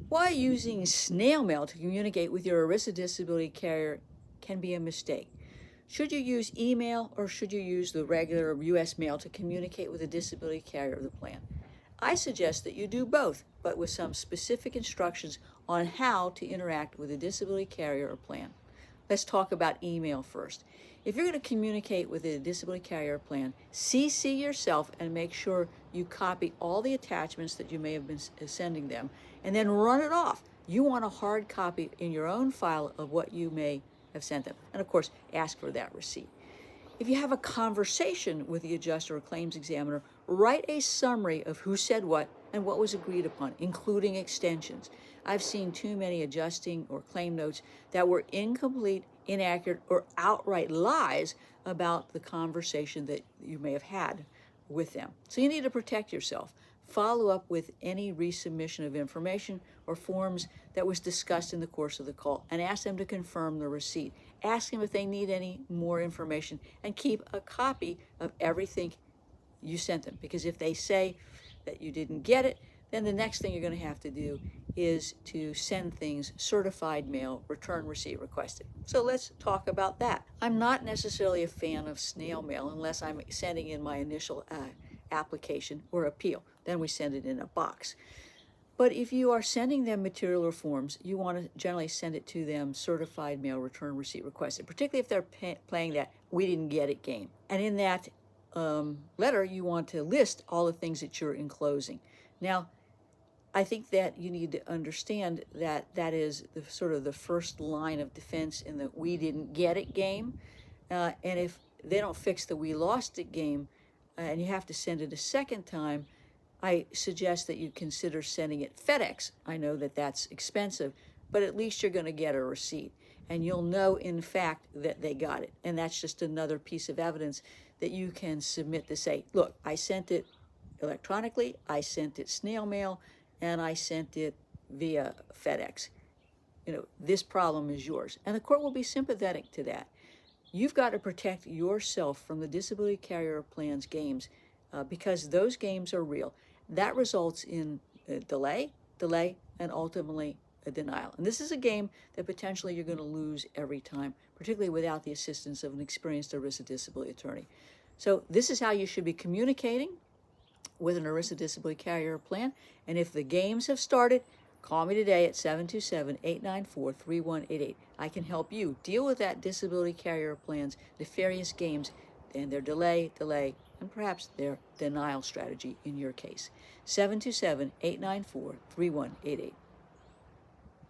Why using snail mail to communicate with your ERISA disability carrier can be a mistake. Should you use email or should you use the regular U.S. mail to communicate with the disability carrier of the plan? I suggest that you do both, but with some specific instructions on how to interact with a disability carrier or plan. Let's talk about email first. If you're going to communicate with a disability carrier plan, CC yourself and make sure you copy all the attachments that you may have been sending them, and then run it off. You want a hard copy in your own file of what you may have sent them. And of course, ask for that receipt. If you have a conversation with the adjuster or claims examiner, write a summary of who said what and what was agreed upon, including extensions. I've seen too many adjusting or claim notes that were incomplete, inaccurate, or outright lies about the conversation that you may have had with them. So you need to protect yourself. Follow up with any resubmission of information or forms that was discussed in the course of the call and ask them to confirm the receipt. Ask them if they need any more information and keep a copy of everything you sent them, because if they say that you didn't get it, then the next thing you're going to have to do is to send things certified mail, return receipt requested. So let's talk about that. I'm not necessarily a fan of snail mail unless I'm sending in my initial application or appeal. Then we send it in a box. But if you are sending them material or forms, you want to generally send it to them certified mail, return receipt requested, particularly if they're playing that "we didn't get it" game. And in that letter, you want to list all the things that you're enclosing. Now, I think that you need to understand that that is sort of the first line of defense in the "we didn't get it" game. And if they don't fix the "we lost it" game, and you have to send it a second time, I suggest that you consider sending it FedEx. I know that that's expensive, but at least you're going to get a receipt, and you'll know in fact that they got it. And that's just another piece of evidence that you can submit to say, look, I sent it electronically, I sent it snail mail, and I sent it via FedEx. This problem is yours. And the court will be sympathetic to that. You've got to protect yourself from the disability carrier plan's games because those games are real. That results in a delay, and ultimately a denial. And this is a game that potentially you're going to lose every time, particularly without the assistance of an experienced ERISA disability attorney. So this is how you should be communicating with an ERISA disability carrier plan. And if the games have started, call me today at 727-894-3188. I can help you deal with that disability carrier plan's nefarious games and their delay, and perhaps their denial strategy in your case. 727-894-3188.